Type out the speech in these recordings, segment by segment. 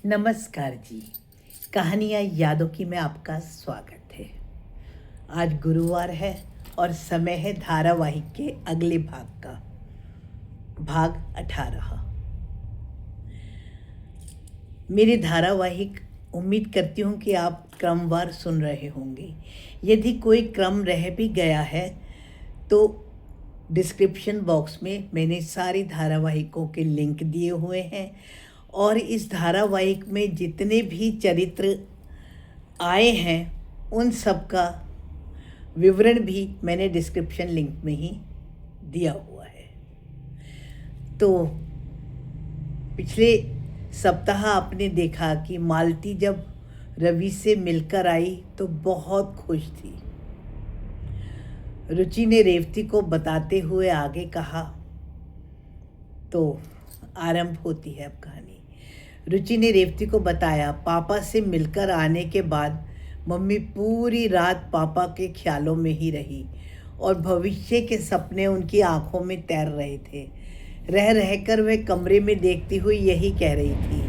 नमस्कार जी। कहानियाँ यादों की में आपका स्वागत है। आज गुरुवार है और समय है धारावाहिक के अगले भाग का, भाग 18। मेरी धारावाहिक उम्मीद करती हूँ कि आप क्रमवार सुन रहे होंगे। यदि कोई क्रम रह भी गया है तो डिस्क्रिप्शन बॉक्स में मैंने सारी धारावाहिकों के लिंक दिए हुए हैं और इस धारावाहिक में जितने भी चरित्र आए हैं उन सब का विवरण भी मैंने डिस्क्रिप्शन लिंक में ही दिया हुआ है। तो पिछले सप्ताह आपने देखा कि मालती जब रवि से मिलकर आई तो बहुत खुश थी। रुचि ने रेवती को बताते हुए आगे कहा, तो आरंभ होती है अब कहानी। रुचि ने रेवती को बताया, पापा से मिलकर आने के बाद मम्मी पूरी रात पापा के ख्यालों में ही रही और भविष्य के सपने उनकी आंखों में तैर रहे थे। रह रहकर वह कमरे में देखती हुई यही कह रही थी।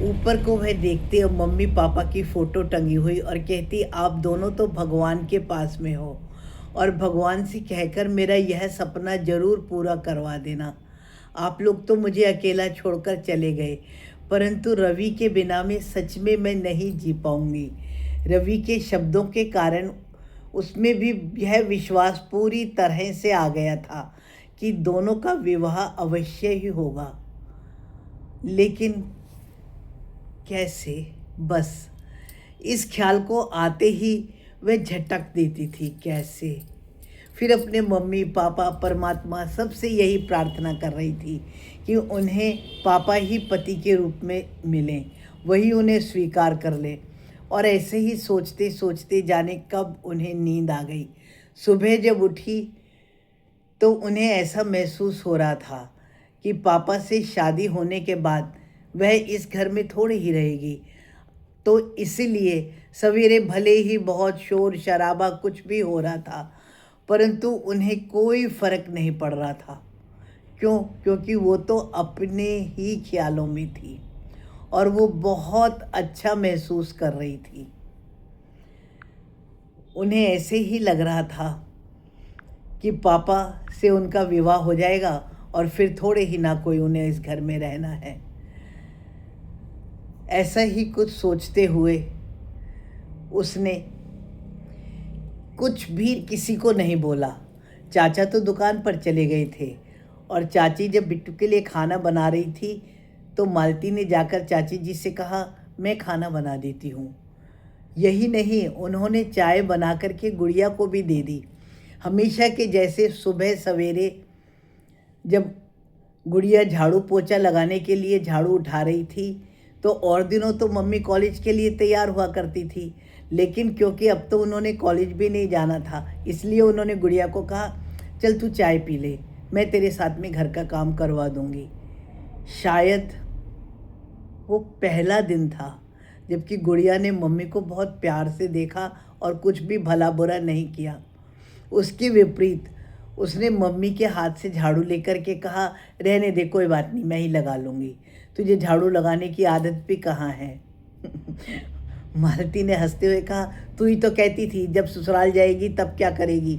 ऊपर को वह देखते और मम्मी पापा की फ़ोटो टंगी हुई और कहती, आप दोनों तो भगवान के पास में हो और भगवान से कहकर मेरा यह सपना ज़रूर पूरा करवा देना। आप लोग तो मुझे अकेला छोड़कर चले गए, परंतु रवि के बिना में सच में मैं नहीं जी पाऊंगी। रवि के शब्दों के कारण उसमें भी यह विश्वास पूरी तरह से आ गया था कि दोनों का विवाह अवश्य ही होगा। लेकिन कैसे? बस इस ख्याल को आते ही वह झटक देती थी। कैसे? फिर अपने मम्मी पापा परमात्मा सबसे यही प्रार्थना कर रही थी कि उन्हें पापा ही पति के रूप में मिलें, वही उन्हें स्वीकार कर ले। और ऐसे ही सोचते सोचते जाने कब उन्हें नींद आ गई। सुबह जब उठी तो उन्हें ऐसा महसूस हो रहा था कि पापा से शादी होने के बाद वह इस घर में थोड़ी ही रहेगी। तो इसीलिए सवेरे भले ही बहुत शोर शराबा कुछ भी हो रहा था, परंतु उन्हें कोई फर्क नहीं पड़ रहा था। क्यों? क्योंकि वो तो अपने ही ख्यालों में थी और वो बहुत अच्छा महसूस कर रही थी। उन्हें ऐसे ही लग रहा था कि पापा से उनका विवाह हो जाएगा और फिर थोड़े ही ना कोई उन्हें इस घर में रहना है। ऐसा ही कुछ सोचते हुए उसने कुछ भी किसी को नहीं बोला। चाचा तो दुकान पर चले गए थे और चाची जब बिट्टू के लिए खाना बना रही थी तो मालती ने जाकर चाची जी से कहा, मैं खाना बना देती हूँ। यही नहीं, उन्होंने चाय बना कर के गुड़िया को भी दे दी। हमेशा के जैसे सुबह सवेरे जब गुड़िया झाड़ू पोछा लगाने के लिए झाड़ू उठा रही थी तो और दिनों तो मम्मी कॉलेज के लिए तैयार हुआ करती थी, लेकिन क्योंकि अब तो उन्होंने कॉलेज भी नहीं जाना था इसलिए उन्होंने गुड़िया को कहा, चल तू चाय पी ले, मैं तेरे साथ में घर का काम करवा दूंगी। शायद वो पहला दिन था जबकि गुड़िया ने मम्मी को बहुत प्यार से देखा और कुछ भी भला बुरा नहीं किया। उसके विपरीत उसने मम्मी के हाथ से झाड़ू लेकर के कहा, रहने दे, कोई बात नहीं, मैं ही लगा लूँगी, तुझे झाड़ू लगाने की आदत भी कहाँ है। मालती ने हंसते हुए कहा, तू ही तो कहती थी जब ससुराल जाएगी तब क्या करेगी,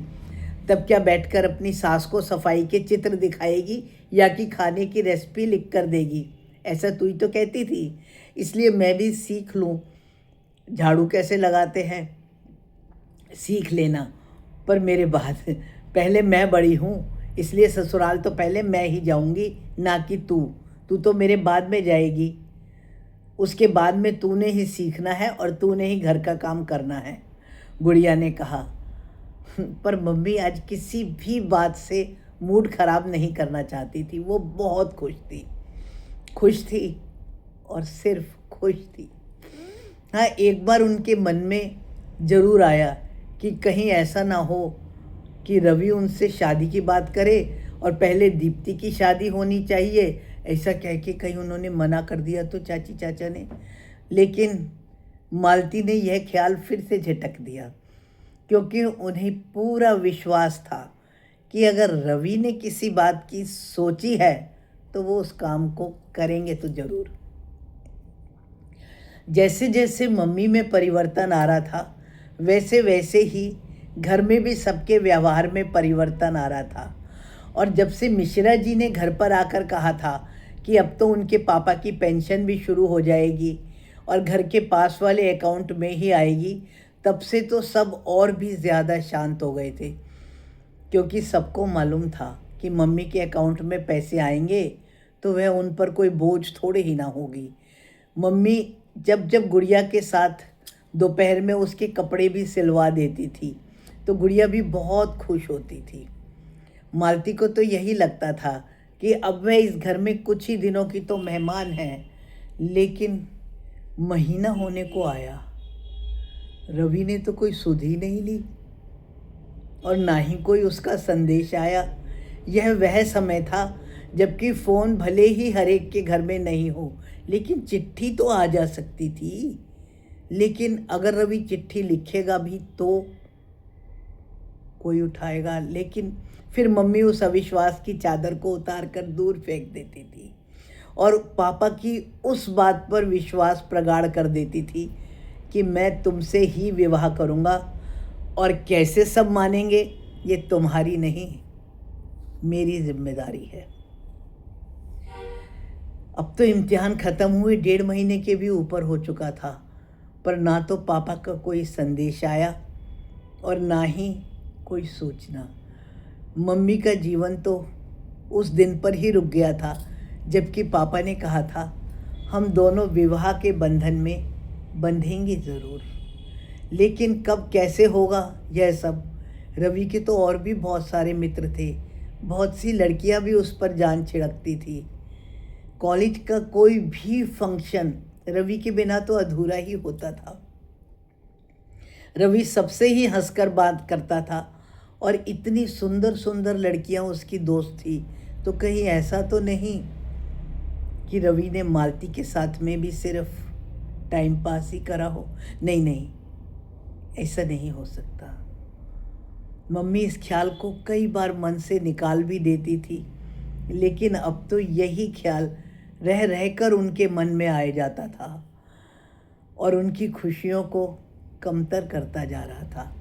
तब क्या बैठकर अपनी सास को सफाई के चित्र दिखाएगी या कि खाने की रेसिपी लिख कर देगी। ऐसा तू ही तो कहती थी, इसलिए मैं भी सीख लूँ झाड़ू कैसे लगाते हैं, सीख लेना। पर मेरे बाद पहले मैं बड़ी हूँ, इसलिए ससुराल तो पहले मैं ही जाऊँगी, ना कि तू। तू तो मेरे बाद में जाएगी, उसके बाद में तूने ही सीखना है और तूने ही घर का काम करना है, गुड़िया ने कहा। पर मम्मी आज किसी भी बात से मूड खराब नहीं करना चाहती थी। वो बहुत खुश थी और सिर्फ खुश थी। हाँ, एक बार उनके मन में ज़रूर आया कि कहीं ऐसा ना हो कि रवि उनसे शादी की बात करे और पहले दीप्ति की शादी होनी चाहिए, ऐसा कह के कहीं उन्होंने मना कर दिया तो चाची चाचा ने। लेकिन मालती ने यह ख्याल फिर से झटक दिया क्योंकि उन्हें पूरा विश्वास था कि अगर रवि ने किसी बात की सोची है तो वो उस काम को करेंगे तो ज़रूर। जैसे जैसे मम्मी में परिवर्तन आ रहा था, वैसे वैसे ही घर में भी सबके व्यवहार में परिवर्तन आ रहा था। और जब से मिश्रा जी ने घर पर आकर कहा था कि अब तो उनके पापा की पेंशन भी शुरू हो जाएगी और घर के पास वाले अकाउंट में ही आएगी, तब से तो सब और भी ज़्यादा शांत हो गए थे। क्योंकि सबको मालूम था कि मम्मी के अकाउंट में पैसे आएंगे तो वह उन पर कोई बोझ थोड़े ही ना होगी। मम्मी जब जब गुड़िया के साथ दोपहर में उसके कपड़े भी सिलवा देती थी तो गुड़िया भी बहुत खुश होती थी। मालती को तो यही लगता था कि अब वह इस घर में कुछ ही दिनों की तो मेहमान है। लेकिन महीना होने को आया, रवि ने तो कोई सुध ही नहीं ली और ना ही कोई उसका संदेश आया। यह वह समय था जबकि फ़ोन भले ही हर एक के घर में नहीं हो, लेकिन चिट्ठी तो आ जा सकती थी। लेकिन अगर रवि चिट्ठी लिखेगा भी तो कोई उठाएगा, लेकिन फिर मम्मी उस अविश्वास की चादर को उतार कर दूर फेंक देती थी और पापा की उस बात पर विश्वास प्रगाढ़ कर देती थी कि मैं तुमसे ही विवाह करूँगा और कैसे सब मानेंगे ये तुम्हारी नहीं, मेरी जिम्मेदारी है। अब तो इम्तिहान ख़त्म हुए 1.5 महीने के भी ऊपर हो चुका था, पर ना तो पापा का कोई संदेश आया और ना ही कोई सूचना। मम्मी का जीवन तो उस दिन पर ही रुक गया था जबकि पापा ने कहा था हम दोनों विवाह के बंधन में बंधेंगे ज़रूर। लेकिन कब कैसे होगा यह सब। रवि के तो और भी बहुत सारे मित्र थे, बहुत सी लड़कियां भी उस पर जान छिड़कती थी। कॉलेज का कोई भी फंक्शन रवि के बिना तो अधूरा ही होता था। रवि सबसे ही हंसकर बात करता था और इतनी सुंदर सुंदर लड़कियां उसकी दोस्त थी, तो कहीं ऐसा तो नहीं कि रवि ने मालती के साथ में भी सिर्फ टाइम पास ही करा हो। नहीं नहीं, ऐसा नहीं हो सकता। मम्मी इस ख्याल को कई बार मन से निकाल भी देती थी, लेकिन अब तो यही ख्याल रह रहकर उनके मन में आए जाता था और उनकी खुशियों को कमतर करता जा रहा था।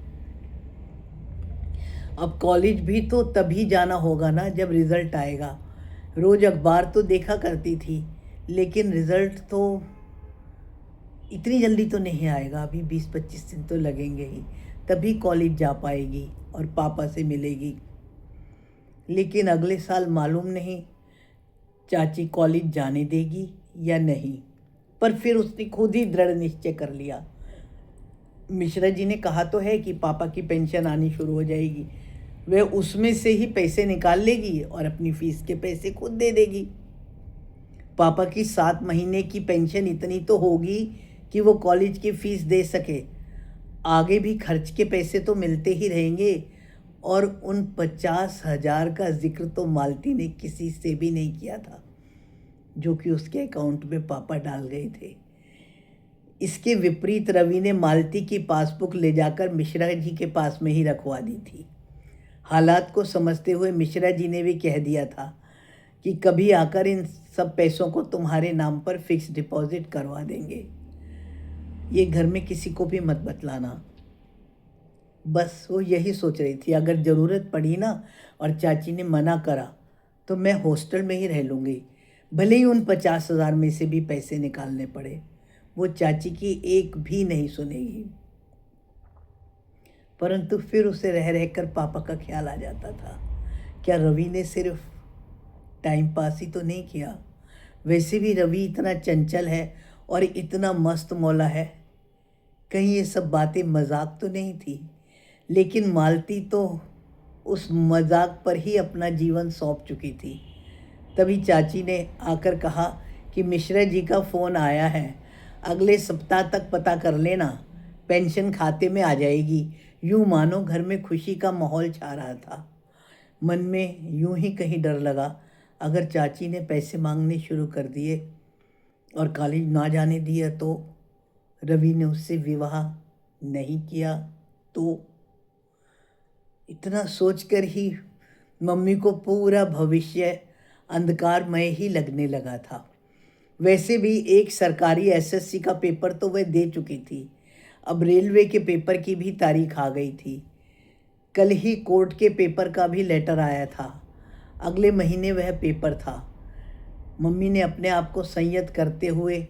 अब कॉलेज भी तो तभी जाना होगा ना जब रिज़ल्ट आएगा। रोज़ अखबार तो देखा करती थी, लेकिन रिज़ल्ट तो इतनी जल्दी तो नहीं आएगा, अभी 20-25 दिन तो लगेंगे ही, तभी कॉलेज जा पाएगी और पापा से मिलेगी। लेकिन अगले साल मालूम नहीं चाची कॉलेज जाने देगी या नहीं। पर फिर उसने खुद ही दृढ़ निश्चय कर लिया। मिश्रा जी ने कहा तो है कि पापा की पेंशन आनी शुरू हो जाएगी, वह उसमें से ही पैसे निकाल लेगी और अपनी फीस के पैसे खुद दे देगी। पापा की 7 महीने की पेंशन इतनी तो होगी कि वो कॉलेज की फ़ीस दे सके। आगे भी खर्च के पैसे तो मिलते ही रहेंगे। और उन 50,000 का जिक्र तो मालती ने किसी से भी नहीं किया था जो कि उसके अकाउंट में पापा डाल गए थे। इसके विपरीत रवि ने मालती की पासबुक ले जाकर मिश्रा जी के पास में ही रखवा दी थी। हालात को समझते हुए मिश्रा जी ने भी कह दिया था कि कभी आकर इन सब पैसों को तुम्हारे नाम पर फिक्स डिपॉजिट करवा देंगे। ये घर में किसी को भी मत बतलाना। बस वो यही सोच रही थी, अगर ज़रूरत पड़ी ना और चाची ने मना करा तो मैं हॉस्टल में ही रह लूँगी, भले ही उन 50,000 में से भी पैसे निकालने पड़े। वो चाची की एक भी नहीं सुनेगी। परंतु फिर उसे रह रहकर पापा का ख्याल आ जाता था, क्या रवि ने सिर्फ टाइम पास ही तो नहीं किया। वैसे भी रवि इतना चंचल है और इतना मस्त मौला है, कहीं ये सब बातें मजाक तो नहीं थी। लेकिन मालती तो उस मजाक पर ही अपना जीवन सौंप चुकी थी। तभी चाची ने आकर कहा कि मिश्रा जी का फ़ोन आया है, अगले सप्ताह तक पता कर लेना, पेंशन खाते में आ जाएगी। यूँ मानो घर में खुशी का माहौल छा रहा था। मन में यूं ही कहीं डर लगा, अगर चाची ने पैसे मांगने शुरू कर दिए और कॉलेज ना जाने दिया तो रवि ने उससे विवाह नहीं किया तो। इतना सोचकर ही मम्मी को पूरा भविष्य अंधकारमय ही लगने लगा था। वैसे भी एक सरकारी एसएससी का पेपर तो वह दे चुकी थी, अब रेलवे के पेपर की भी तारीख आ गई थी। कल ही कोर्ट के पेपर का भी लेटर आया था, अगले महीने वह पेपर था। मम्मी ने अपने आप को संयत करते हुए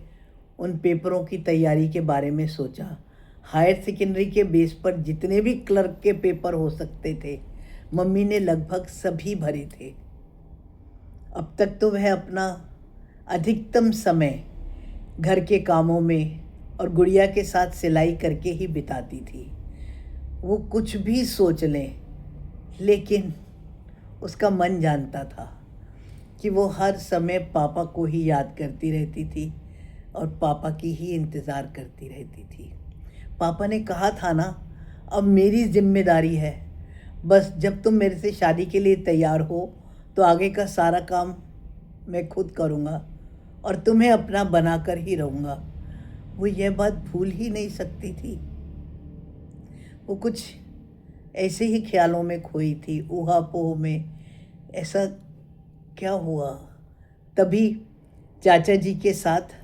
उन पेपरों की तैयारी के बारे में सोचा। हायर सेकेंडरी के बेस पर जितने भी क्लर्क के पेपर हो सकते थे, मम्मी ने लगभग सभी भरे थे। अब तक तो वह अपना अधिकतम समय घर के कामों में और गुड़िया के साथ सिलाई करके ही बिताती थी। वो कुछ भी सोच लें, लेकिन उसका मन जानता था कि वो हर समय पापा को ही याद करती रहती थी और पापा की ही इंतज़ार करती रहती थी। पापा ने कहा था ना, अब मेरी जिम्मेदारी है, बस जब तुम मेरे से शादी के लिए तैयार हो तो आगे का सारा काम मैं खुद करूँगा और तुम्हें अपना बनाकर ही रहूँगा। वो यह बात भूल ही नहीं सकती थी। वो कुछ ऐसे ही ख्यालों में खोई थी, ऊहापोह में। ऐसा क्या हुआ? तभी चाचा जी के साथ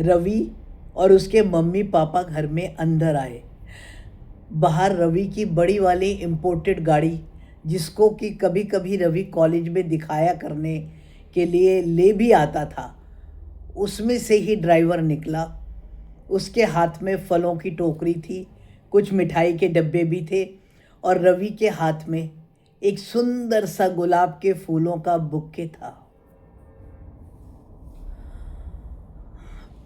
रवि और उसके मम्मी पापा घर में अंदर आए। बाहर रवि की बड़ी वाली इम्पोर्टेड गाड़ी, जिसको कि कभी कभी रवि कॉलेज में दिखाया करने के लिए ले भी आता था, उसमें से ही ड्राइवर निकला। उसके हाथ में फलों की टोकरी थी, कुछ मिठाई के डब्बे भी थे और रवि के हाथ में एक सुंदर सा गुलाब के फूलों का बुक्के था।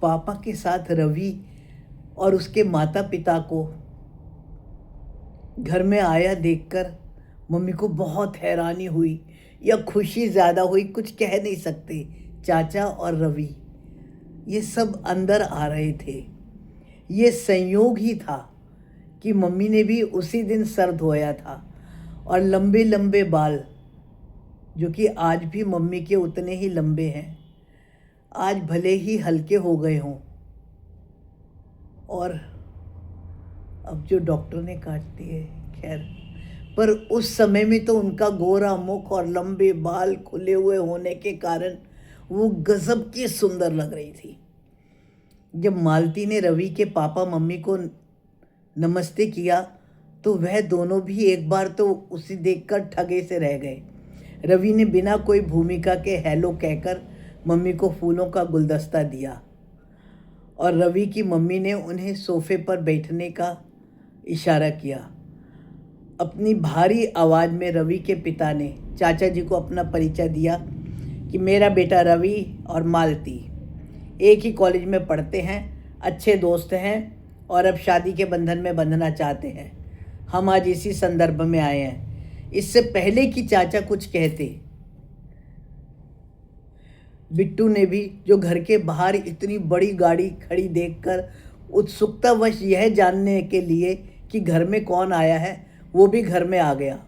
पापा के साथ रवि और उसके माता पिता को घर में आया देखकर मम्मी को बहुत हैरानी हुई या खुशी ज़्यादा हुई, कुछ कह नहीं सकते। चाचा और रवि ये सब अंदर आ रहे थे। ये संयोग ही था कि मम्मी ने भी उसी दिन सर धोया था और लंबे लंबे बाल, जो कि आज भी मम्मी के उतने ही लंबे हैं, आज भले ही हल्के हो गए हों और अब जो डॉक्टर ने काट दिए, खैर, पर उस समय में तो उनका गोरा मुख और लंबे बाल खुले हुए होने के कारण वो गजब की सुंदर लग रही थी। जब मालती ने रवि के पापा मम्मी को नमस्ते किया तो वह दोनों भी एक बार तो उसे देखकर ठगे से रह गए। रवि ने बिना कोई भूमिका के हेलो कहकर मम्मी को फूलों का गुलदस्ता दिया और रवि की मम्मी ने उन्हें सोफे पर बैठने का इशारा किया। अपनी भारी आवाज़ में रवि के पिता ने चाचा जी को अपना परिचय दिया कि मेरा बेटा रवि और मालती एक ही कॉलेज में पढ़ते हैं, अच्छे दोस्त हैं और अब शादी के बंधन में बंधना चाहते हैं। हम आज इसी संदर्भ में आए हैं। इससे पहले कि चाचा कुछ कहते, बिट्टू ने भी, जो घर के बाहर इतनी बड़ी गाड़ी खड़ी देखकर उत्सुकतावश यह जानने के लिए कि घर में कौन आया है, वो भी घर में आ गया।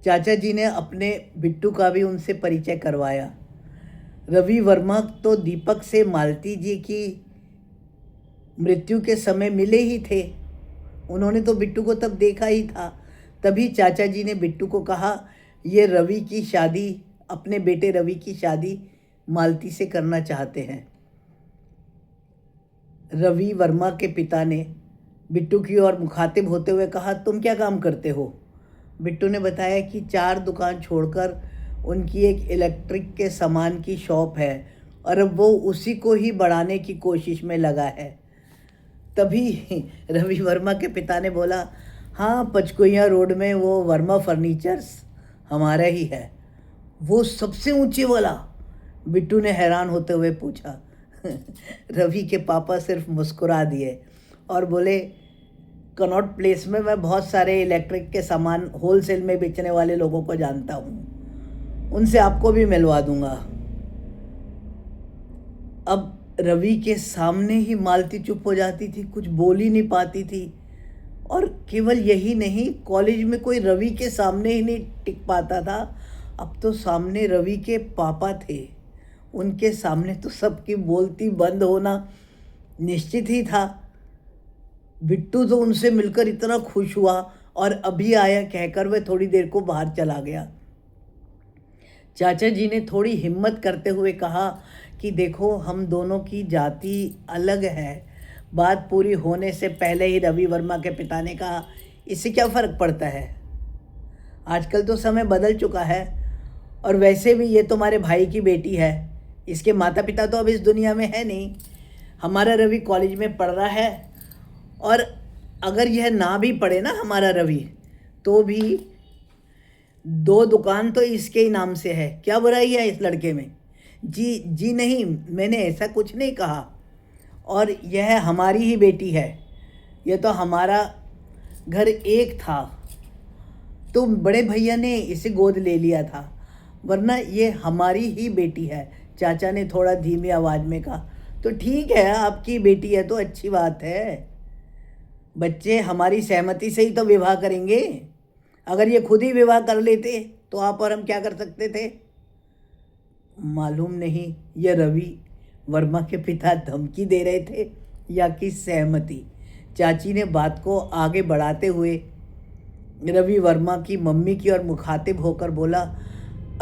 चाचा जी ने अपने बिट्टू का भी उनसे परिचय करवाया। रवि वर्मा तो दीपक से मालती जी की मृत्यु के समय मिले ही थे। उन्होंने तो बिट्टू को तब देखा ही था। तभी चाचा जी ने बिट्टू को कहा, ये रवि की शादी, अपने बेटे रवि की शादी मालती से करना चाहते हैं। रवि वर्मा के पिता ने बिट्टू की ओर मुखातिब होते हुए कहा, तुम क्या काम करते हो? बिट्टू ने बताया कि 4 दुकान छोड़कर उनकी एक इलेक्ट्रिक के सामान की शॉप है और अब वो उसी को ही बढ़ाने की कोशिश में लगा है। तभी रवि वर्मा के पिता ने बोला, हाँ, पचकुइयाँ रोड में वो वर्मा फर्नीचर्स हमारा ही है। वो सबसे ऊंचे वाला? बिट्टू ने हैरान होते हुए पूछा। रवि के पापा सिर्फ मुस्कुरा दिए और बोले, कनॉट प्लेस में मैं बहुत सारे इलेक्ट्रिक के सामान होलसेल में बेचने वाले लोगों को जानता हूँ, उनसे आपको भी मिलवा दूंगा। अब रवि के सामने ही मालती चुप हो जाती थी, कुछ बोल ही नहीं पाती थी। और केवल यही नहीं, कॉलेज में कोई रवि के सामने ही नहीं टिक पाता था। अब तो सामने रवि के पापा थे, उनके सामने तो सबकी बोलती बंद होना निश्चित ही था। बिट्टू तो उनसे मिलकर इतना खुश हुआ और अभी आया कहकर वह थोड़ी देर को बाहर चला गया। चाचा जी ने थोड़ी हिम्मत करते हुए कहा कि देखो, हम दोनों की जाति अलग है। बात पूरी होने से पहले ही रवि वर्मा के पिता ने कहा, इससे क्या फ़र्क पड़ता है, आजकल तो समय बदल चुका है, और वैसे भी ये तुम्हारे भाई की बेटी है, इसके माता पिता तो अब इस दुनिया में है नहीं। हमारा रवि कॉलेज में पढ़ रहा है, और अगर यह ना भी पढ़े ना हमारा रवि, तो भी 2 दुकान तो इसके ही नाम से है, क्या बुराई है इस लड़के में। जी जी नहीं, मैंने ऐसा कुछ नहीं कहा, और यह हमारी ही बेटी है। यह तो हमारा घर एक था, तो बड़े भैया ने इसे गोद ले लिया था, वरना ये हमारी ही बेटी है। चाचा ने थोड़ा धीमी आवाज़ में कहा। तो ठीक है, आपकी बेटी है तो अच्छी बात है। बच्चे हमारी सहमति से ही तो विवाह करेंगे। अगर ये खुद ही विवाह कर लेते तो आप और हम क्या कर सकते थे। मालूम नहीं ये रवि वर्मा के पिता धमकी दे रहे थे या कि सहमति। चाची ने बात को आगे बढ़ाते हुए रवि वर्मा की मम्मी की ओर मुखातिब होकर बोला,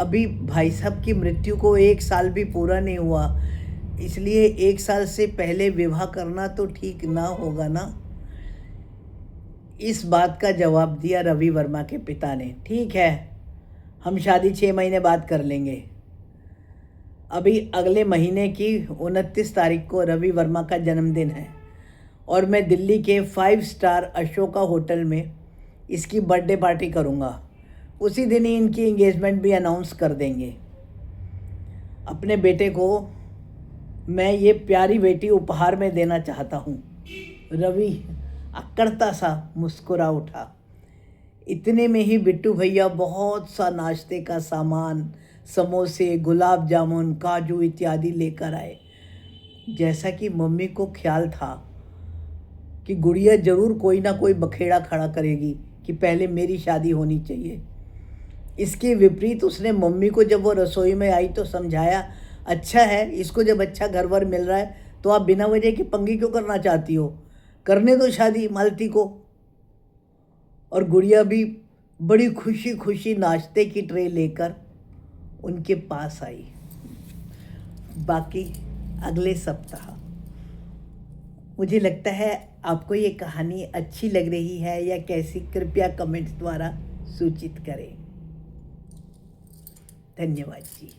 अभी भाई साहब की मृत्यु को 1 साल भी पूरा नहीं हुआ, इसलिए 1 साल से पहले विवाह करना तो ठीक ना होगा ना। इस बात का जवाब दिया रवि वर्मा के पिता ने। ठीक है, हम शादी 6 महीने बाद कर लेंगे। अभी अगले महीने की 29 तारीख को रवि वर्मा का जन्मदिन है, और मैं दिल्ली के 5 स्टार अशोका होटल में इसकी बर्थडे पार्टी करूँगा। उसी दिन ही इनकी एंगेजमेंट भी अनाउंस कर देंगे। अपने बेटे को मैं ये प्यारी बेटी उपहार में देना चाहता हूँ। रवि अकड़ता सा मुस्कुरा उठा। इतने में ही बिट्टू भैया बहुत सा नाश्ते का सामान, समोसे, गुलाब जामुन, काजू इत्यादि लेकर आए। जैसा कि मम्मी को ख्याल था कि गुड़िया ज़रूर कोई ना कोई बखेड़ा खड़ा करेगी कि पहले मेरी शादी होनी चाहिए। इसके विपरीत उसने मम्मी को जब वो रसोई में आई तो समझाया, अच्छा है, इसको जब अच्छा घर-वर मिल रहा है तो आप बिना वजह के पंगी क्यों करना चाहती हो, करने दो शादी मालती को। और गुड़िया भी बड़ी खुशी खुशी नाश्ते की ट्रे लेकर उनके पास आई। बाकी अगले सप्ताह। मुझे लगता है आपको ये कहानी अच्छी लग रही है या कैसी, कृपया कमेंट्स द्वारा सूचित करें। धन्यवाद जी।